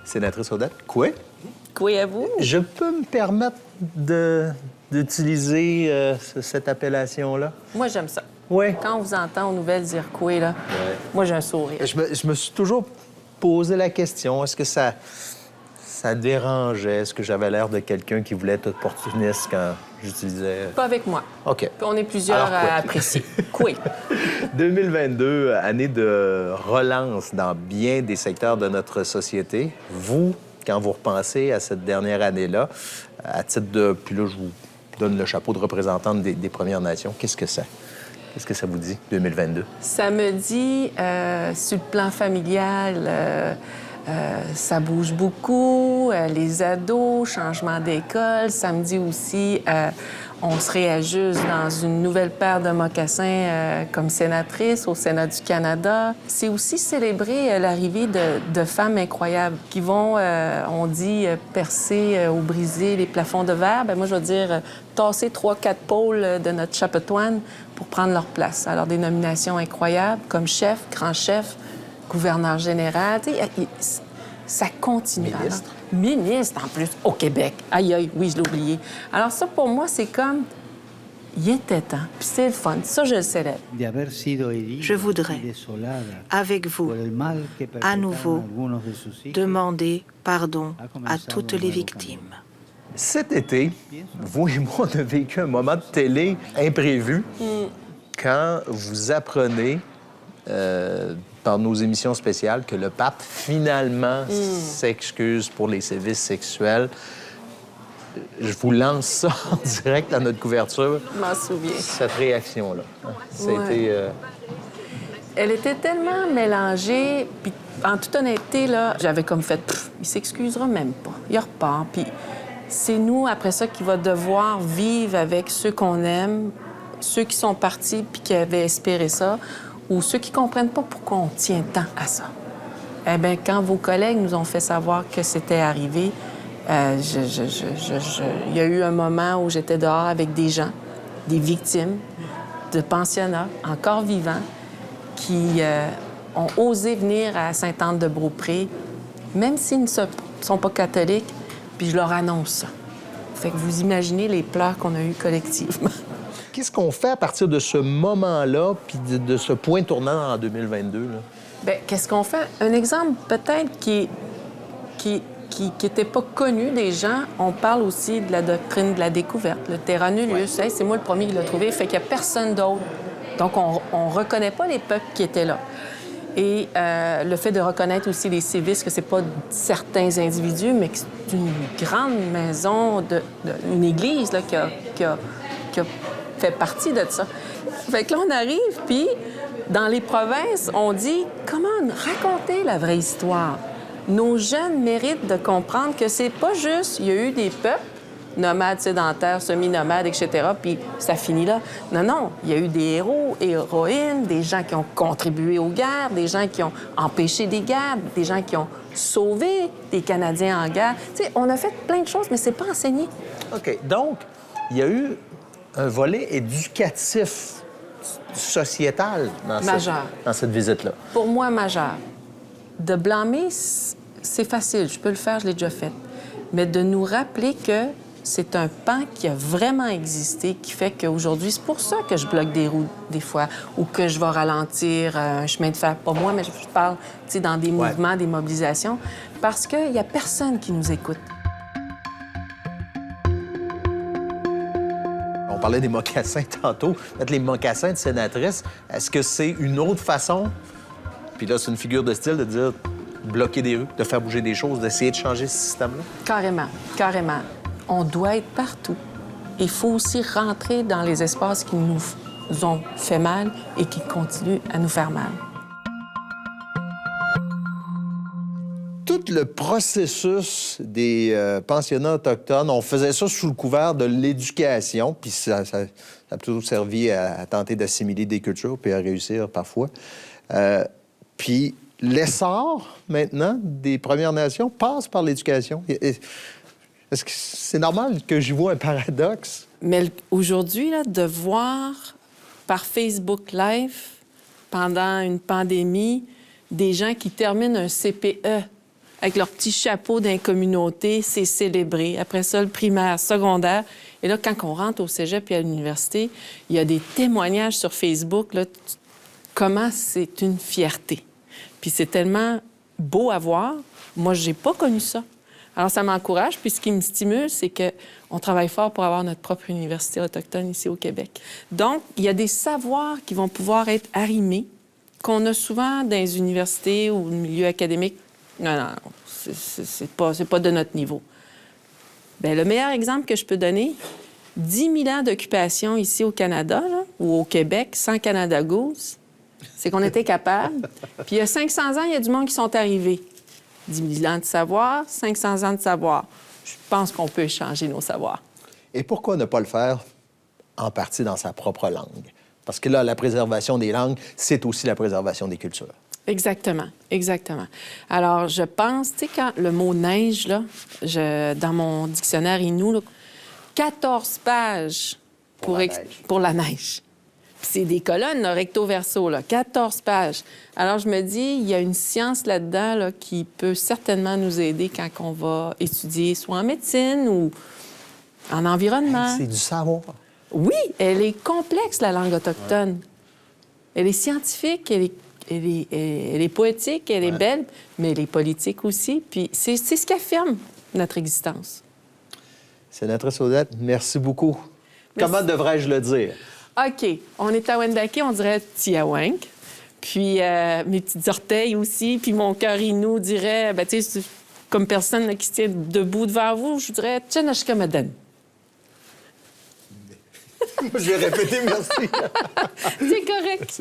Sénatrice Odette Coué. Coué à vous. Je peux me permettre d'utiliser cette appellation-là? Moi, j'aime ça. Oui. Quand on vous entend aux nouvelles dire Coué, là, moi, j'ai un sourire. Je me suis toujours posé la question, est-ce que ça dérangeait? Est-ce que j'avais l'air de quelqu'un qui voulait être opportuniste quand j'utilisais... Pas avec moi. OK. Puis on est plusieurs à apprécier. Coué. 2022, année de relance dans bien des secteurs de notre société. Vous, quand vous repensez à cette dernière année-là, à titre de... Puis là, je vous donne le chapeau de représentante des Premières Nations. Qu'est-ce que c'est? Qu'est-ce que ça vous dit, 2022? Ça me dit, sur le plan familial, ça bouge beaucoup, les ados, changement d'école. Ça me dit aussi, on se réajuste dans une nouvelle paire de mocassins comme sénatrice au Sénat du Canada. C'est aussi célébrer l'arrivée de femmes incroyables qui vont, on dit, percer ou briser les plafonds de verre. Bien, moi, je veux dire, tasser 3-4 pôles de notre chapetoine pour prendre leur place. Alors, des nominations incroyables comme chef, grand chef, gouverneur général. Tu sais, ça continue. Ministre. Alors, ministre, en plus, au Québec. Aïe, aïe, oui, je l'ai oublié. Alors ça, pour moi, c'est comme... Il était temps. Puis c'est le fun. Ça, je le célèbre. Je voudrais, avec vous, à nouveau, demander pardon à toutes les victimes. Cet été, vous et moi, on a vécu un moment de télé imprévu quand vous apprenez, par nos émissions spéciales, que le pape, finalement, s'excuse pour les sévices sexuels. Je vous lance ça en direct à notre couverture. Je m'en souviens. Cette réaction-là. Ça a été... Elle était tellement mélangée, puis en toute honnêteté, là, j'avais comme fait, il s'excusera même pas. Il repart, puis c'est nous, après ça, qui va devoir vivre avec ceux qu'on aime, ceux qui sont partis puis qui avaient espéré ça, ou ceux qui comprennent pas pourquoi on tient tant à ça. Eh bien, quand vos collègues nous ont fait savoir que c'était arrivé, il y a eu un moment où j'étais dehors avec des gens, des victimes de pensionnats, encore vivants, qui ont osé venir à Sainte-Anne-de-Beaupré, même s'ils ne sont pas catholiques, puis je leur annonce ça. Fait que vous imaginez les pleurs qu'on a eus collectivement. Qu'est-ce qu'on fait à partir de ce moment-là, puis de ce point tournant en 2022? Là? Bien, qu'est-ce qu'on fait? Un exemple peut-être qui n'était pas connu des gens, on parle aussi de la doctrine de la découverte, le terra nullius. Hey, c'est moi le premier qui l'a trouvé, fait qu'il n'y a personne d'autre. Donc, on ne reconnaît pas les peuples qui étaient là. Et le fait de reconnaître aussi les sévices, que c'est pas certains individus, mais que c'est une grande maison, une église là, qui a fait partie de ça. Fait que là, on arrive, puis dans les provinces, on dit « Comment raconter la vraie histoire? » Nos jeunes méritent de comprendre que c'est pas juste, il y a eu des peuples, nomades, sédentaires, semi-nomades, etc., puis ça finit là. Non, non, il y a eu des héros et héroïnes, des gens qui ont contribué aux guerres, des gens qui ont empêché des guerres, des gens qui ont sauvé des Canadiens en guerre. Tu sais, on a fait plein de choses, mais c'est pas enseigné. OK. Donc, il y a eu un volet éducatif, sociétal dans cette visite-là. Pour moi, majeur. De blâmer, c'est facile. Je peux le faire, je l'ai déjà fait. Mais de nous rappeler que c'est un pan qui a vraiment existé, qui fait qu'aujourd'hui, c'est pour ça que je bloque des routes des fois, ou que je vais ralentir un chemin de fer. Pas moi, mais je parle, tu sais, dans des mouvements, des mobilisations, parce qu'il n'y a personne qui nous écoute. On parlait des mocassins tantôt. Mettre les mocassins de sénatrice, est-ce que c'est une autre façon, puis là, c'est une figure de style, de dire bloquer des rues, de faire bouger des choses, d'essayer de changer ce système-là? Carrément, carrément. On doit être partout. Il faut aussi rentrer dans les espaces qui nous ont fait mal et qui continuent à nous faire mal. Tout le processus des pensionnats autochtones, on faisait ça sous le couvert de l'éducation, puis ça a toujours servi à tenter d'assimiler des cultures, puis à réussir parfois. Puis l'essor, maintenant, des Premières Nations passe par l'éducation. Est-ce que c'est normal que j'y vois un paradoxe? Mais aujourd'hui, là, de voir par Facebook Live, pendant une pandémie, des gens qui terminent un CPE avec leur petit chapeau d'une communauté, c'est célébré. Après ça, le primaire, secondaire. Et là, quand on rentre au cégep et à l'université, il y a des témoignages sur Facebook, là, comment c'est une fierté. Puis c'est tellement beau à voir. Moi, j'ai pas connu ça. Alors, ça m'encourage, puis ce qui me stimule, c'est qu'on travaille fort pour avoir notre propre université autochtone ici au Québec. Donc, il y a des savoirs qui vont pouvoir être arrimés, qu'on a souvent dans les universités ou le milieu académique. Non, c'est pas de notre niveau. Bien, le meilleur exemple que je peux donner, 10 000 ans d'occupation ici au Canada, là, ou au Québec, sans Canada Goose, c'est qu'on était capable. Puis il y a 500 ans, il y a du monde qui sont arrivés. 10 000 ans de savoir, 500 ans de savoir. Je pense qu'on peut échanger nos savoirs. Et pourquoi ne pas le faire en partie dans sa propre langue? Parce que là, la préservation des langues, c'est aussi la préservation des cultures. Exactement, exactement. Alors, je pense, tu sais, quand le mot neige, là, dans mon dictionnaire Innu, là, 14 pages pour la neige. Puis c'est des colonnes, là, recto-verso, là, 14 pages. Alors, je me dis, il y a une science là-dedans là, qui peut certainement nous aider quand on va étudier soit en médecine ou en environnement. C'est du savoir. Oui, elle est complexe, la langue autochtone. Ouais. Elle est scientifique, elle est poétique, elle est belle, mais elle est politique aussi. Puis c'est ce qui affirme notre existence. Sénatrice Audette, merci beaucoup. Merci. Comment devrais-je le dire? OK. On est à Wendake, on dirait Tiawank. Puis mes petits orteils aussi. Puis mon cœur Innu dirait, ben, tu sais, comme personne là, qui se tient debout devant vous, je dirais Tchanashkamaden. Je vais répéter merci. C'est correct.